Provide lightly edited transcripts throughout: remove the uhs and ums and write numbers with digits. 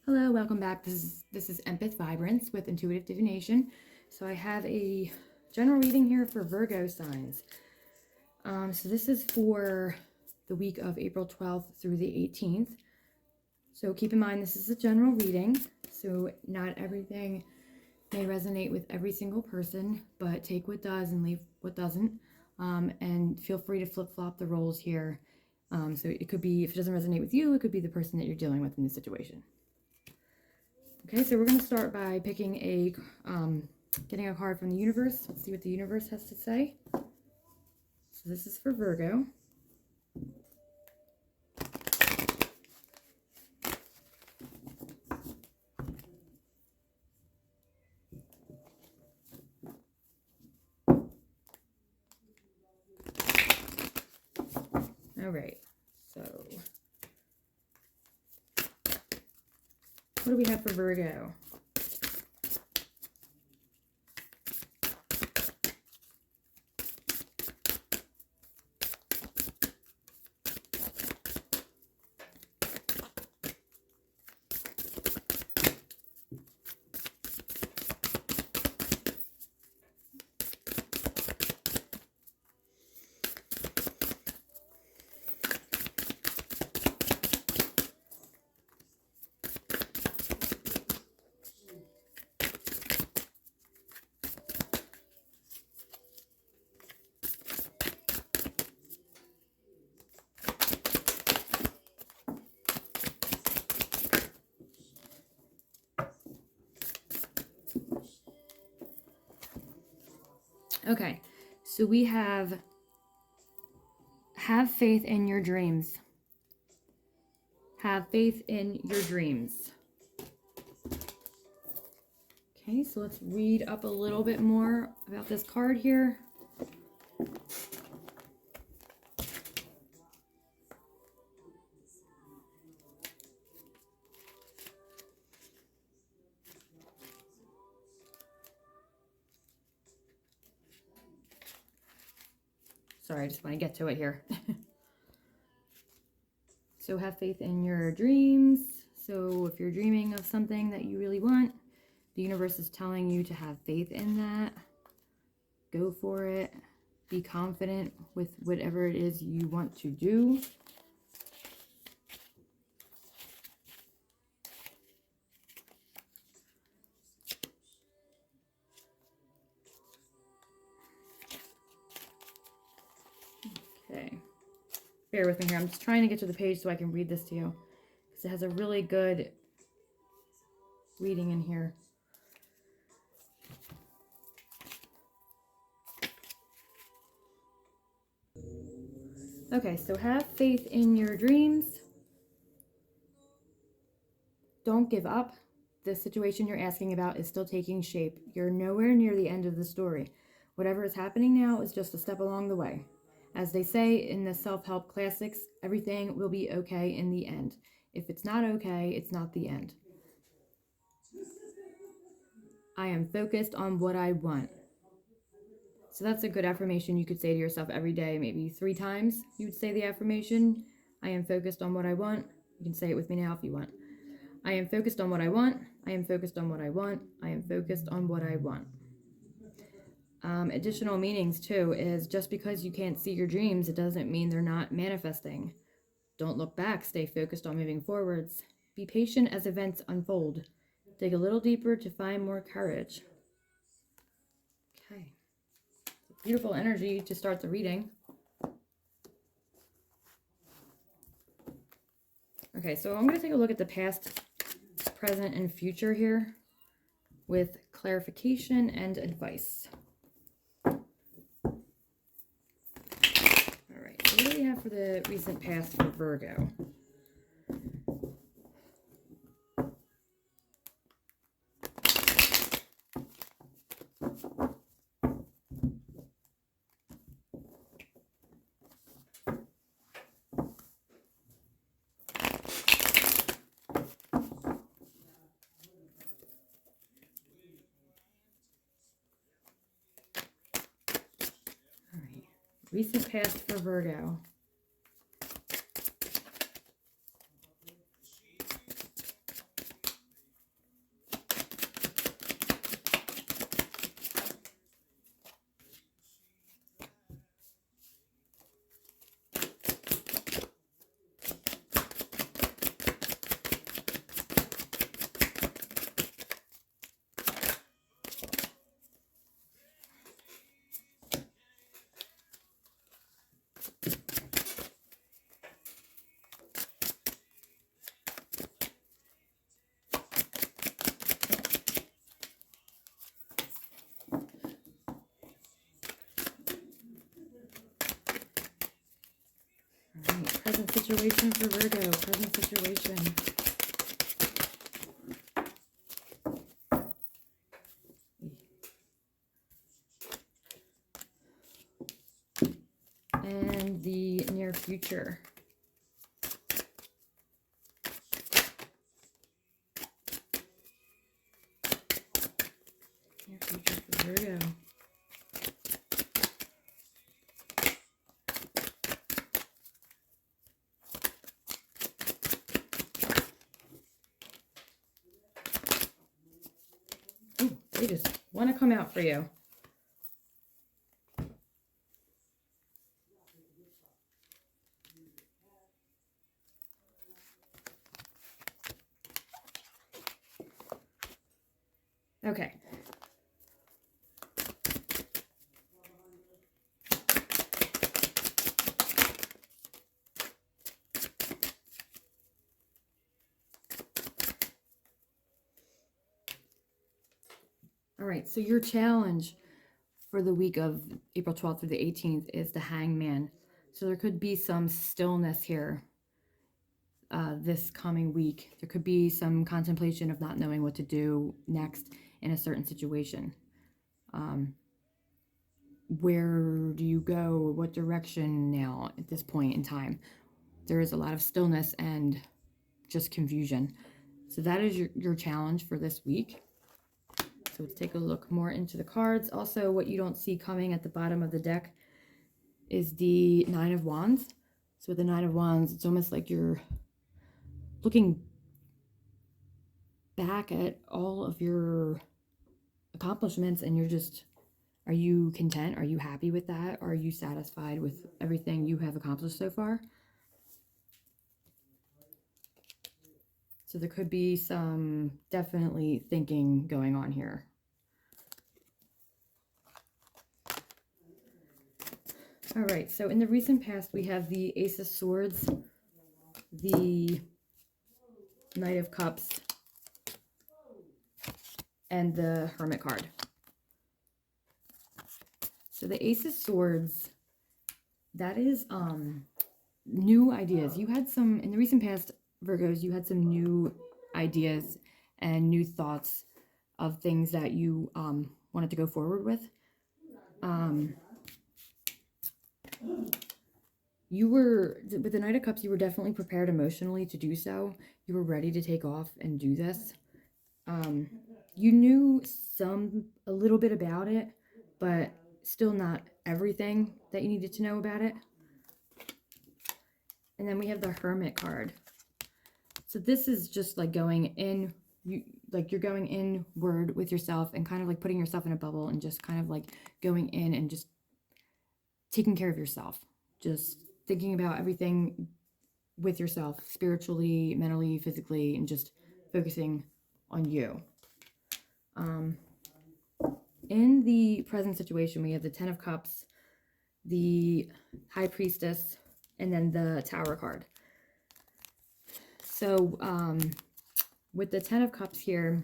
Hello, welcome back. This is Empath Vibrance with Intuitive Divination. So I have a general reading here for Virgo signs. So this is for the week of April 12th through the 18th. So keep in mind this is a general reading, so not everything may resonate with every single person, but take what does and leave what doesn't. And feel free to flip-flop the roles here. So it could be, if it doesn't resonate with you, it could be the person that you're dealing with in the situation. Okay, so we're going to start by picking getting a card from the universe. Let's see what the universe has to say. So this is for Virgo. All right, so what do we have for Virgo? Okay, so we have faith in your dreams. Have faith in your dreams. Okay, so let's read up a little bit more about this card here. Sorry, I just want to get to it here. So have faith in your dreams. So if you're dreaming of something that you really want, the universe is telling you to have faith in that. Go for it. Be confident with whatever it is you want to do. Okay. Bear with me here. I'm just trying to get to the page so I can read this to you, because it has a really good reading in here. Okay, so have faith in your dreams. Don't give up. The situation you're asking about is still taking shape. You're nowhere near the end of the story. Whatever is happening now is just a step along the way. As they say in the self-help classics, everything will be okay in the end. If it's not okay, it's not the end. I am focused on what I want. So that's a good affirmation you could say to yourself every day, maybe 3 times. You would say the affirmation, I am focused on what I want. You can say it with me now if you want. I am focused on what I want. I am focused on what I want. I am focused on what I want. Additional meanings too is just because you can't see your dreams, it doesn't mean they're not manifesting. Don't look back. Stay focused on moving forwards. Be patient as events unfold. Dig a little deeper to find more courage. Okay. Beautiful energy to start the reading. Okay, so I'm going to take a look at the past, present, and future here with clarification and advice. All right, so what do we have for the recent past for Virgo? Recent past for Virgo. Present situation for Virgo. Present situation. And the near future. Near future for Virgo. Ooh, they just want to come out for you. Okay. All right, so your challenge for the week of April 12th through the 18th is the Hangman. So there could be some stillness here this coming week. There could be some contemplation of not knowing what to do next in a certain situation. Where do you go? What direction now at this point in time? There is a lot of stillness and just confusion. So that is your challenge for this week. So let's take a look more into the cards. Also, what you don't see coming at the bottom of the deck is the Nine of Wands. So with the Nine of Wands, it's almost like you're looking back at all of your accomplishments and you're just, are you content? Are you happy with that? Are you satisfied with everything you have accomplished so far? So there could be some definitely thinking going on here. All right, so in the recent past, we have the Ace of Swords, the Knight of Cups, and the Hermit card. So the Ace of Swords, that is new ideas. You had some, in the recent past, Virgos, you had some new ideas and new thoughts of things that you wanted to go forward with. You were, with the Knight of Cups, you were definitely prepared emotionally to do so. You were ready to take off and do this. You knew a little bit about it, but still not everything that you needed to know about it. And then we have the Hermit card. So this is just like going in, you're going inward with yourself and kind of like putting yourself in a bubble and just kind of like going in and just taking care of yourself. Just thinking about everything with yourself, spiritually, mentally, physically, and just focusing on you. In the present situation, we have the Ten of Cups, the High Priestess, and then the Tower card. So with the Ten of Cups here,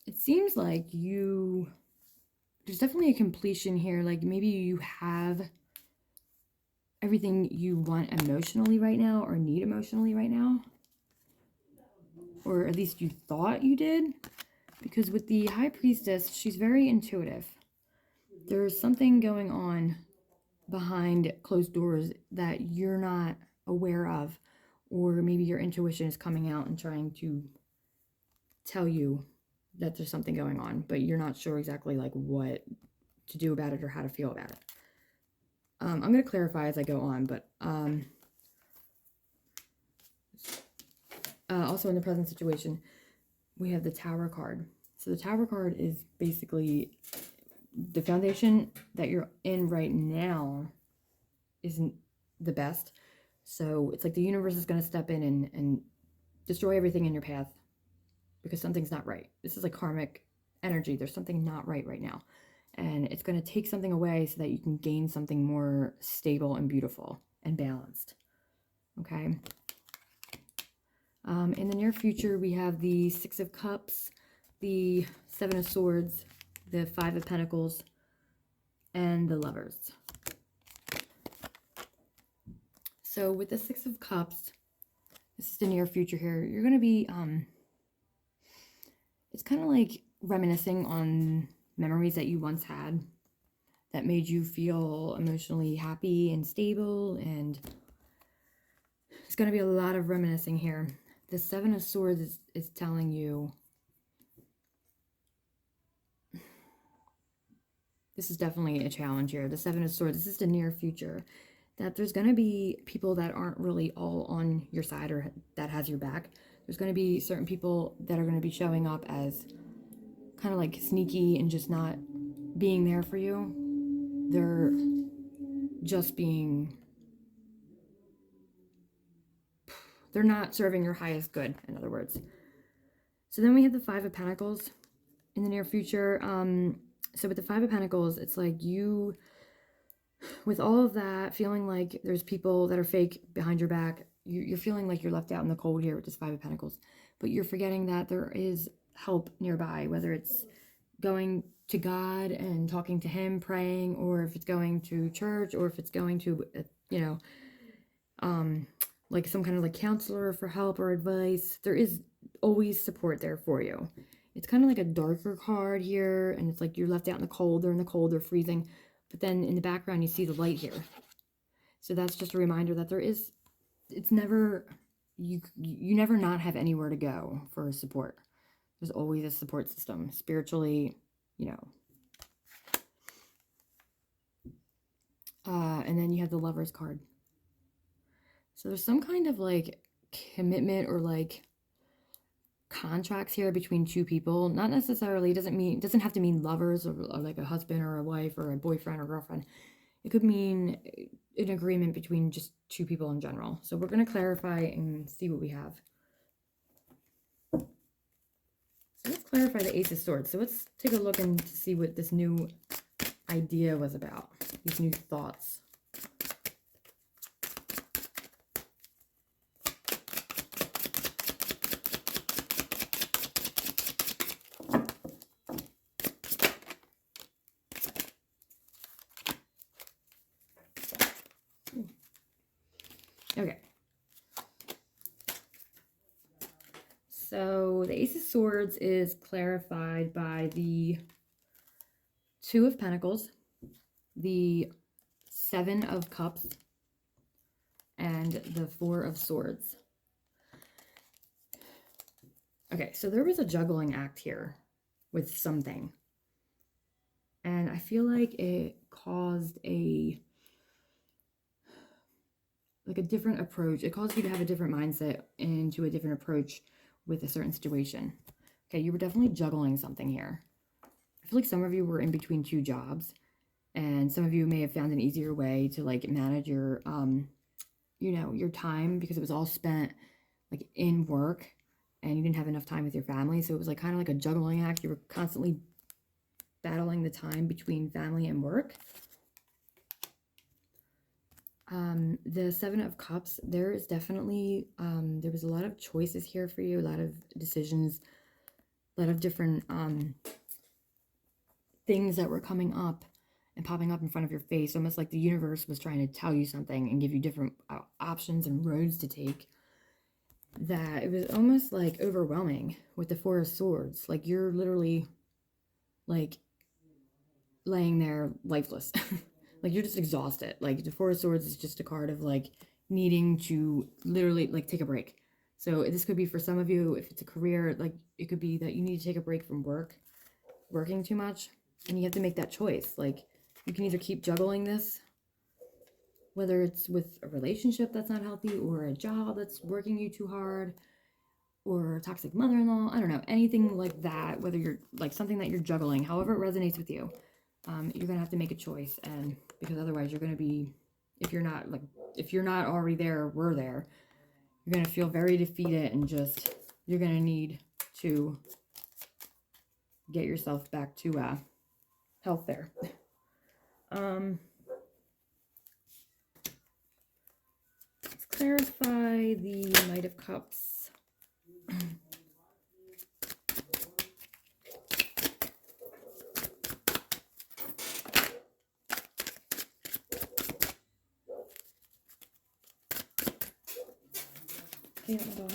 it seems like there's definitely a completion here. Like maybe you have everything you want emotionally right now or need emotionally right now. Or at least you thought you did. Because with the High Priestess, she's very intuitive. There's something going on behind closed doors that you're not aware of. Or maybe your intuition is coming out and trying to tell you that there's something going on, but you're not sure exactly like what to do about it or how to feel about it. I'm going to clarify as I go on, but also in the present situation, we have the Tower card. So the Tower card is basically the foundation that you're in right now isn't the best. So it's like the universe is going to step in and destroy everything in your path because something's not right. This is like karmic energy. There's something not right now. And it's going to take something away so that you can gain something more stable and beautiful and balanced. Okay. In the near future, we have the Six of Cups, the Seven of Swords, the Five of Pentacles, and the Lovers. So with the Six of Cups, this is the near future here. You're going to be, it's kind of like reminiscing on memories that you once had that made you feel emotionally happy and stable, and there's going to be a lot of reminiscing here. The Seven of Swords is telling you this is definitely a challenge here. The Seven of Swords, this is the near future, that there's going to be people that aren't really all on your side or that has your back. There's going to be certain people that are going to be showing up as kind of like sneaky and just not being there for you. They're just being, they're not serving your highest good, in other words. So then we have the Five of Pentacles in the near future. So with the Five of Pentacles, it's like you, with all of that, feeling like there's people that are fake behind your back, you're feeling like you're left out in the cold here with this Five of Pentacles. But you're forgetting that there is help nearby, whether it's going to God and talking to him, praying, or if it's going to church, or if it's going to, like some kind of like counselor for help or advice. There is always support there for you. It's kind of like a darker card here, and it's like you're left out in the cold. They're in the cold, they're freezing. But then in the background, you see the light here. So that's just a reminder that there is, it's never, you never not have anywhere to go for support. There's always a support system, spiritually, and then you have the Lover's card. So there's some kind of like commitment or like contracts here between two people. Not necessarily, doesn't have to mean lovers or like a husband or a wife or a boyfriend or girlfriend. It could mean an agreement between just two people in general. So we're going to clarify and see what we have. So let's clarify the Ace of Swords. So let's take a look and see what this new idea was about, these new thoughts. Okay. So the Ace of Swords is clarified by the Two of Pentacles, the Seven of Cups, and the Four of Swords. Okay, so there was a juggling act here with something. And I feel like it caused a different approach. It caused you to have a different mindset and to a different approach with a certain situation. Okay, you were definitely juggling something here. I feel like some of you were in between two jobs, and some of you may have found an easier way to like manage your, your time, because it was all spent like in work and you didn't have enough time with your family. So it was like kind of like a juggling act. You were constantly battling the time between family and work. The Seven of Cups, there is definitely, there was a lot of choices here for you, a lot of decisions, a lot of different things that were coming up and popping up in front of your face, almost like the universe was trying to tell you something and give you different options and roads to take, that it was almost like overwhelming with the Four of Swords. Like you're literally like laying there lifeless. Like you're just exhausted. Like the Four of Swords is just a card of like needing to literally like take a break. So this could be for some of you, if it's a career, like it could be that you need to take a break from working too much, and you have to make that choice. Like you can either keep juggling this, whether it's with a relationship that's not healthy, or a job that's working you too hard, or a toxic mother-in-law, I don't know, anything like that, whether you're like something that you're juggling, however it resonates with you. You're going to have to make a choice, and because otherwise you're going to be, if you're not already there, we're there, you're going to feel very defeated, and just, you're going to need to get yourself back to health there. Let's clarify the Knight of Cups. clean up my dog.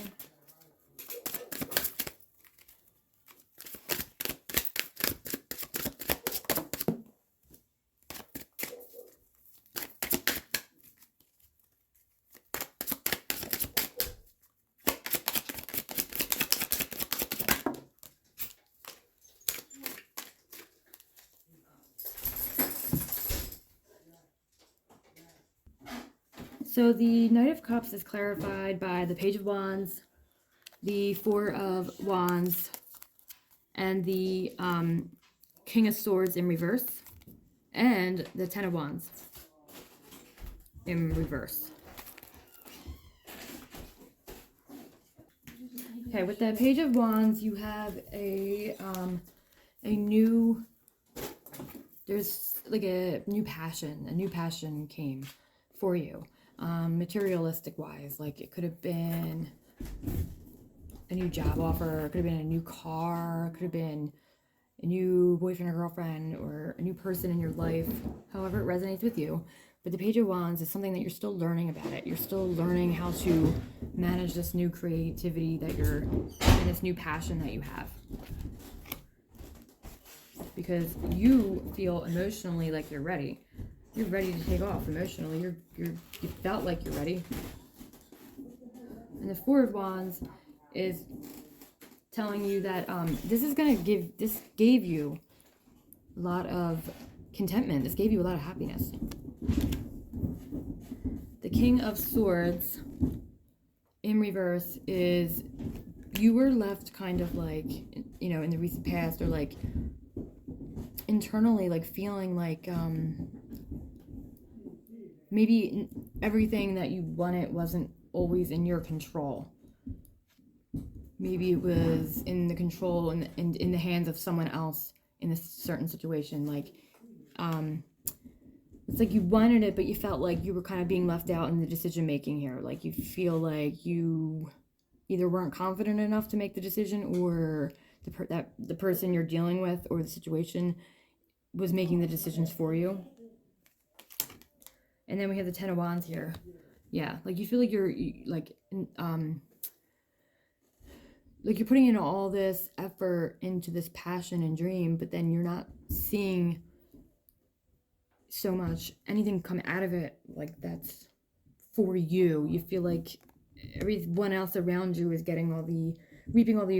So the Knight of Cups is clarified by the Page of Wands, the Four of Wands, and the King of Swords in reverse, and the Ten of Wands in reverse. Okay, with that Page of Wands, you have a new, there's like a new passion came for you. Materialistic wise, like it could have been a new job offer, it could have been a new car, it could have been a new boyfriend or girlfriend, or a new person in your life, however it resonates with you. But the Page of Wands is something that you're still learning about it. You're still learning how to manage this new creativity that you're, and this new passion that you have. Because you feel emotionally like you're ready. You're ready to take off emotionally. You felt like you're ready. And the Four of Wands is telling you that this gave you a lot of contentment. This gave you a lot of happiness. The King of Swords in reverse is you were left kind of like, you know, in the recent past, or like internally, like feeling like maybe everything that you wanted wasn't always in your control. Maybe it was in the control and in the hands of someone else in a certain situation. Like, it's like you wanted it, but you felt like you were kind of being left out in the decision making here. Like you feel like you either weren't confident enough to make the decision, or the person you're dealing with or the situation was making the decisions for you. And then we have the Ten of Wands here. Yeah, like you feel like you're you're putting in all this effort into this passion and dream, but then you're not seeing so much anything come out of it like that's for you. You feel like everyone else around you is reaping all the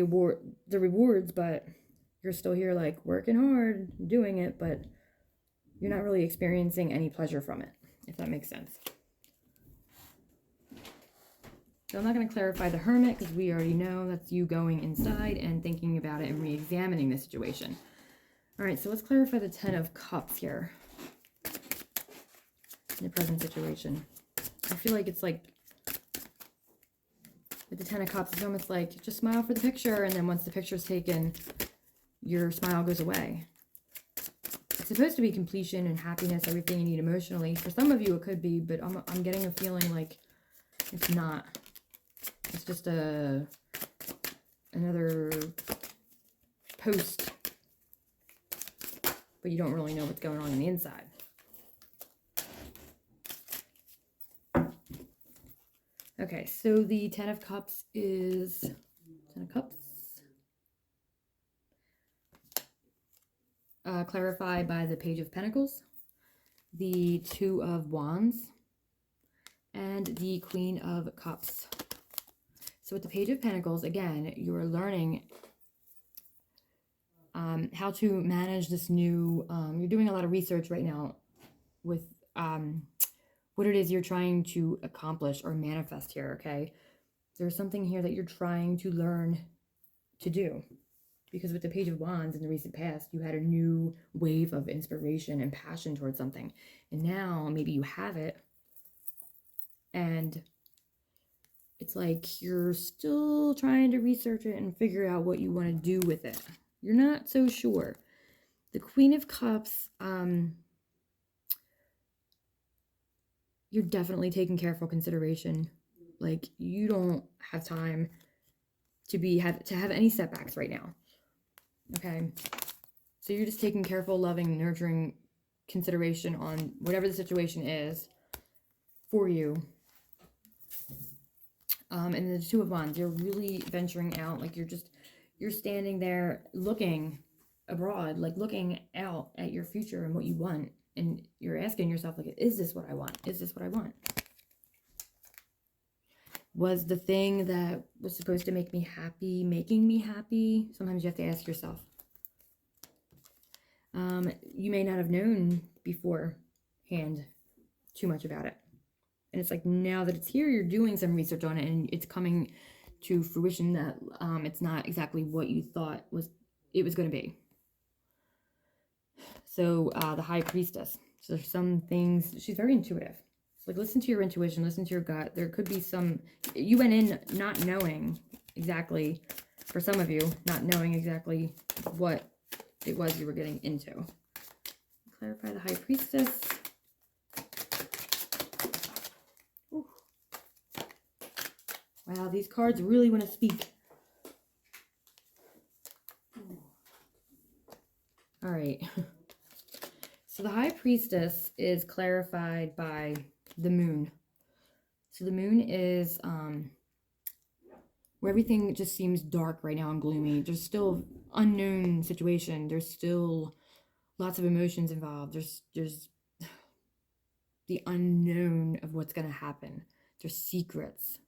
rewards, but you're still here like working hard, doing it, but you're not really experiencing any pleasure from it, if that makes sense. So I'm not going to clarify the Hermit because we already know that's you going inside and thinking about it and re-examining the situation. All right, so let's clarify the Ten of Cups here in the present situation. I feel like it's like, with the Ten of Cups, it's almost like just smile for the picture, and then once the picture's taken, your smile goes away. It's supposed to be completion and happiness, everything you need emotionally. For some of you, it could be, but I'm getting a feeling like it's not. It's just another post, but you don't really know what's going on the inside. Okay, so the Ten of Cups is Ten of Cups. Clarified by the Page of Pentacles, the Two of Wands, and the Queen of Cups. So with the Page of Pentacles, again, you are learning how to manage this new, you're doing a lot of research right now with what it is you're trying to accomplish or manifest here, okay? There's something here that you're trying to learn to do. Because with the Page of Wands in the recent past, you had a new wave of inspiration and passion towards something. And now maybe you have it, and it's like you're still trying to research it and figure out what you want to do with it. You're not so sure. The Queen of Cups, you're definitely taking careful consideration. Like, you don't have time to have any setbacks right now. Okay? So you're just taking careful, loving, nurturing consideration on whatever the situation is for you. And the Two of Wands, you're really venturing out. Like you're standing there looking abroad, like looking out at your future and what you want. And you're asking yourself, like, is this what I want? Is this what I want? Was the thing that was supposed to make me happy making me happy? Sometimes you have to ask yourself. You may not have known beforehand too much about it. And it's like now that it's here, you're doing some research on it and it's coming to fruition that it's not exactly what you thought it was going to be. So the High Priestess. So there's some things, she's very intuitive. Like, listen to your intuition, listen to your gut. There could be some, you went in not knowing exactly, for some of you, not knowing exactly what it was you were getting into. Clarify the High Priestess. Ooh. Wow, these cards really want to speak. All right. So the High Priestess is clarified by the moon. So the moon is where everything just seems dark right now and gloomy. There's still unknown situation. There's still lots of emotions involved. There's the unknown of what's going to happen. There's secrets.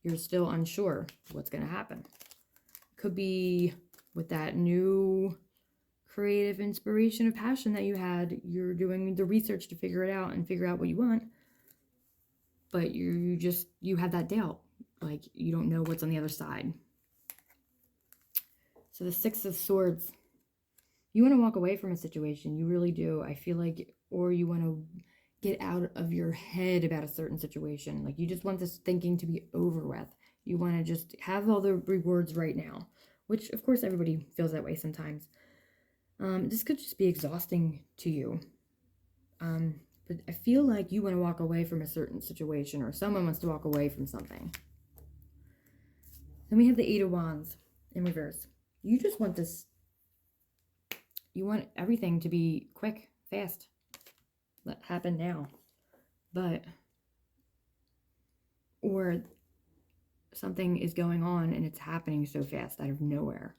You're still unsure what's going to happen. Could be with that new creative inspiration of passion that you had, you're doing the research to figure it out and figure out what you want, but you have that doubt, like you don't know what's on the other side. So the Six of Swords, you want to walk away from a situation, you really do, I feel like, or you want to get out of your head about a certain situation, like you just want this thinking to be over with. You want to just have all the rewards right now, which of course everybody feels that way sometimes. This could just be exhausting to you. But I feel like you want to walk away from a certain situation, or someone wants to walk away from something. Then we have the Eight of Wands in reverse. You just want this, you want everything to be quick, fast, let happen now. But, or something is going on and it's happening so fast out of nowhere.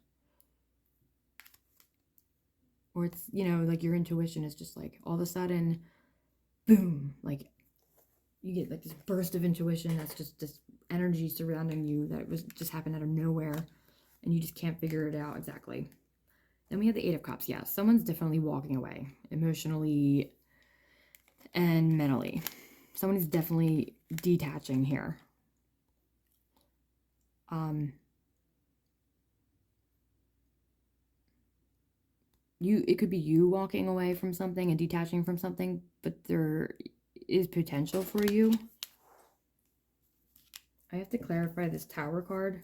Or it's, you know, like your intuition is just like all of a sudden, boom, like you get like this burst of intuition that's just this energy surrounding you that was just happened out of nowhere and you just can't figure it out exactly. Then we have the Eight of Cups. Yeah, someone's definitely walking away emotionally and mentally. Someone is definitely detaching here. It could be you walking away from something and detaching from something, but there is potential for you. I have to clarify this Tower card.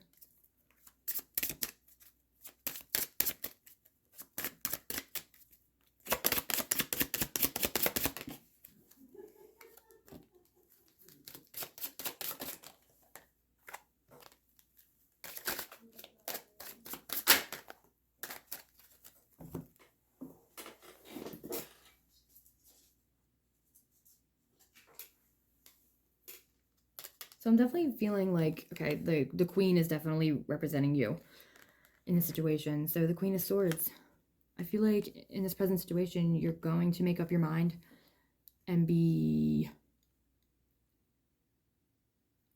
So I'm definitely feeling like, okay, the Queen is definitely representing you in this situation. So the Queen of Swords. I feel like in this present situation, you're going to make up your mind and be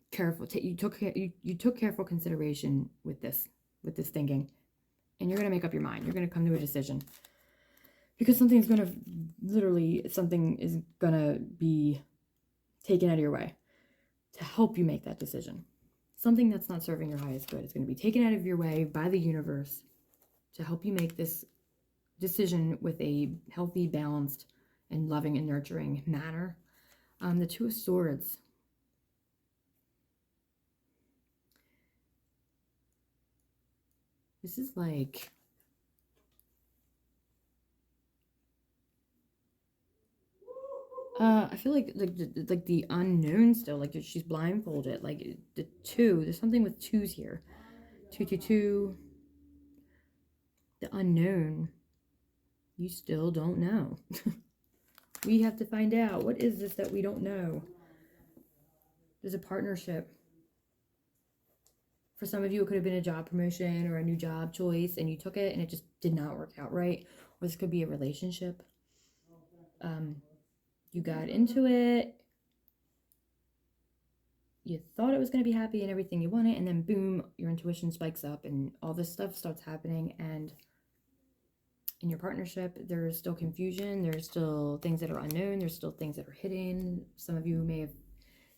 careful. You took careful consideration with this thinking. And you're going to make up your mind. You're going to come to a decision. Because something is going to be taken out of your way to help you make that decision. Something that's not serving your highest good is going to be taken out of your way by the universe to help you make this decision with a healthy, balanced, and loving and nurturing manner. The Two of Swords. This is like... I feel like the unknown still, like she's blindfolded, like the two, there's something with twos here. 222, the unknown, you still don't know. We have to find out, what is this that we don't know? There's a partnership. For some of you, it could have been a job promotion or a new job choice, and you took it and it just did not work out right. Or this could be a relationship. You got into it. You thought it was going to be happy and everything you wanted, and then boom, your intuition spikes up and all this stuff starts happening. And in your partnership, there's still confusion. There's still things that are unknown. There's still things that are hidden. Some of you may have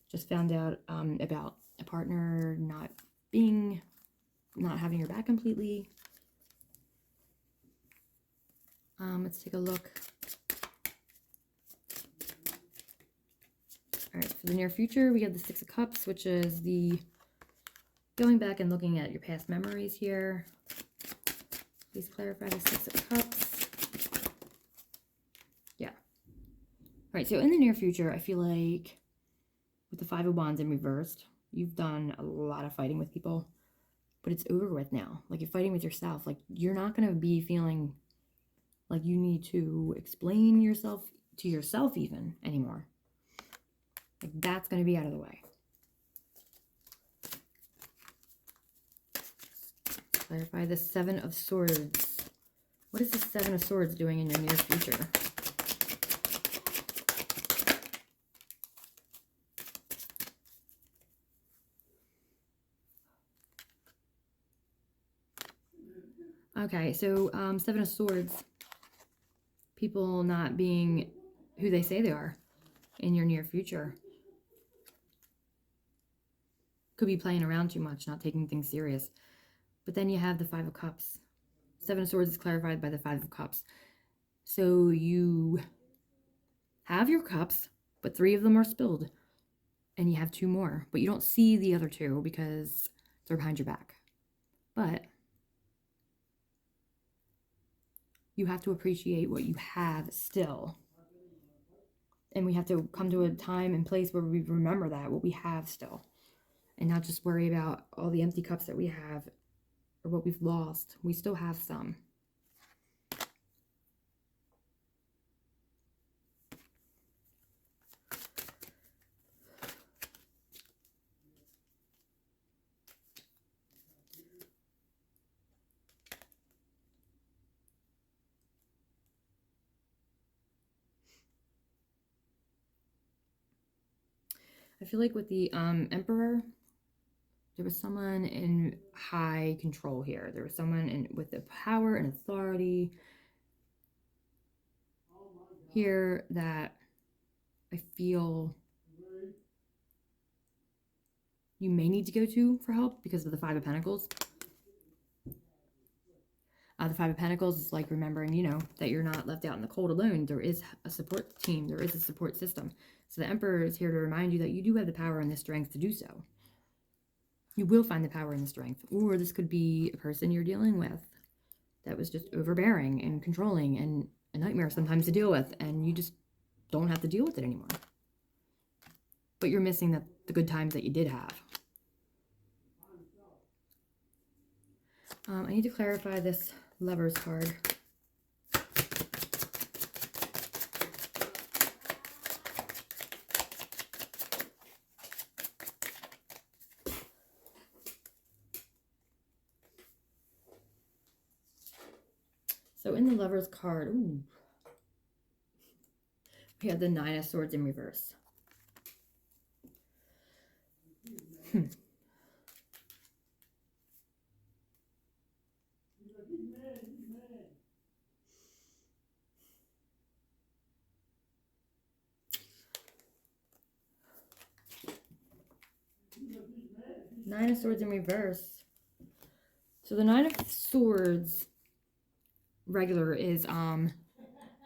just found out about a partner not having your back completely. Let's take a look. All right, for the near future, we have the Six of Cups, which is the going back and looking at your past memories here. Please clarify the Six of Cups. Yeah. All right, so in the near future, I feel like with the Five of Wands in reversed, you've done a lot of fighting with people, but it's over with now. Like, you're fighting with yourself. Like, you're not going to be feeling like you need to explain yourself to yourself even anymore. Like, that's going to be out of the way. Clarify the Seven of Swords. What is the Seven of Swords doing in your near future? Okay, so Seven of Swords. People not being who they say they are in your near future. Could be playing around too much, not taking things serious. But then you have the Five of Cups. Seven of Swords is clarified by the Five of Cups. So you have your cups, but 3 of them are spilled. And you have 2 more. But you don't see the other 2 because they're behind your back. But you have to appreciate what you have still. And we have to come to a time and place where we remember that, what we have still. And not just worry about all the empty cups that we have or what we've lost. We still have some. I feel like with the Emperor, there was someone in high control here. There was someone with the power and authority here that I feel you may need to go to for help because of the Five of Pentacles. The Five of Pentacles is like remembering, you know, that you're not left out in the cold alone. There is a support team. There is a support system. So the Emperor is here to remind you that you do have the power and the strength to do so. You will find the power and the strength. Or this could be a person you're dealing with that was just overbearing and controlling and a nightmare sometimes to deal with. And you just don't have to deal with it anymore. But you're missing the good times that you did have. I need to clarify this Lovers card. So in the Lovers card, ooh, we have the Nine of Swords in reverse. Nine of Swords in reverse. So the Nine of Swords regular is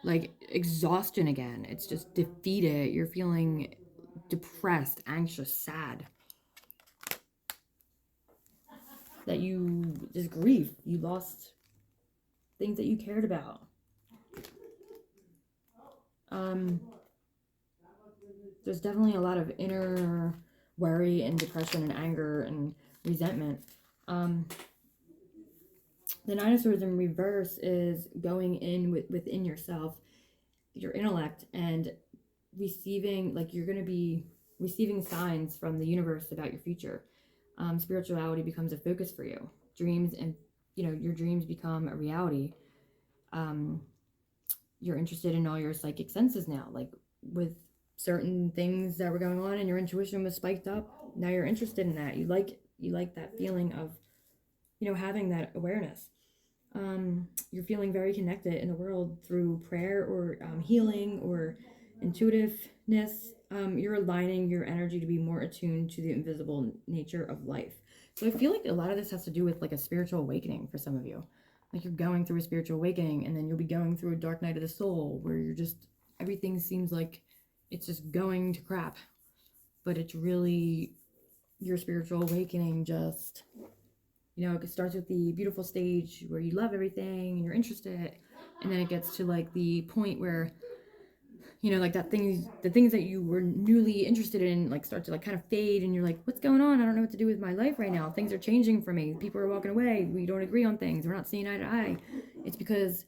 like exhaustion again. It's just defeated. You're feeling depressed, anxious, sad. That there's grief. You lost things that you cared about. There's definitely a lot of inner worry and depression and anger and resentment. The Nine of Swords in reverse is going in within yourself, your intellect, and receiving, like, you're going to be receiving signs from the universe about your future. Spirituality becomes a focus for you. Dreams and, your dreams become a reality. You're interested in all your psychic senses now, like with certain things that were going on and your intuition was spiked up. Now you're interested in that. You like that feeling of, having that awareness. You're feeling very connected in the world through prayer or healing or intuitiveness. You're aligning your energy to be more attuned to the invisible nature of life. So I feel like a lot of this has to do with like a spiritual awakening for some of you. Like you're going through a spiritual awakening, and then you'll be going through a dark night of the soul where you're just, everything seems like it's just going to crap. But it's really your spiritual awakening. Just, it starts with the beautiful stage where you love everything and you're interested. And then it gets to like the point where, like the things that you were newly interested in, like start to like kind of fade, and you're like, what's going on? I don't know what to do with my life right now. Things are changing for me. People are walking away. We don't agree on things. We're not seeing eye to eye. It's because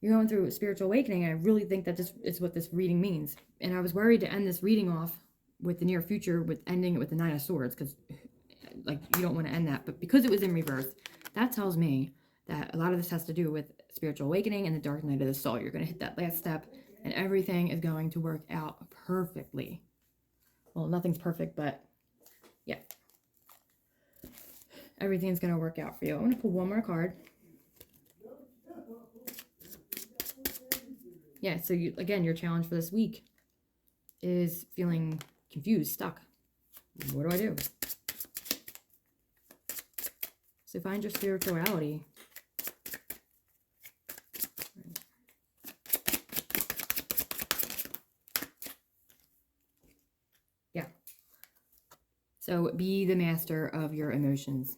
you're going through a spiritual awakening. And I really think that this is what this reading means. And I was worried to end this reading off with the near future, with ending it with the Nine of Swords, because like you don't want to end that. But because it was in reverse, that tells me that a lot of this has to do with spiritual awakening and the dark night of the soul. You're going to hit that last step, and everything is going to work out perfectly. Well, nothing's perfect, but yeah. Everything's going to work out for you. I'm going to pull one more card. Yeah, so again, your challenge for this week is feeling confused, stuck. What do I do? So find your spirituality. Yeah. So be the master of your emotions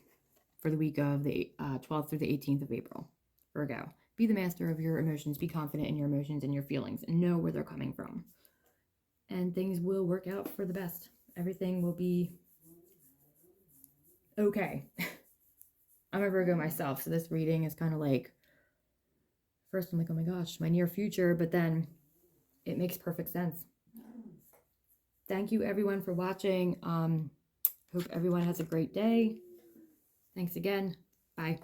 for the week of the 12th through the 18th of April. Virgo. Be the master of your emotions. Be confident in your emotions and your feelings, and know where they're coming from. And things will work out for the best. Everything will be okay. I'm a Virgo myself, so this reading is kind of like, first I'm like, oh my gosh, my near future, but then it makes perfect sense. Thank you everyone for watching. Hope everyone has a great day. Thanks again. Bye.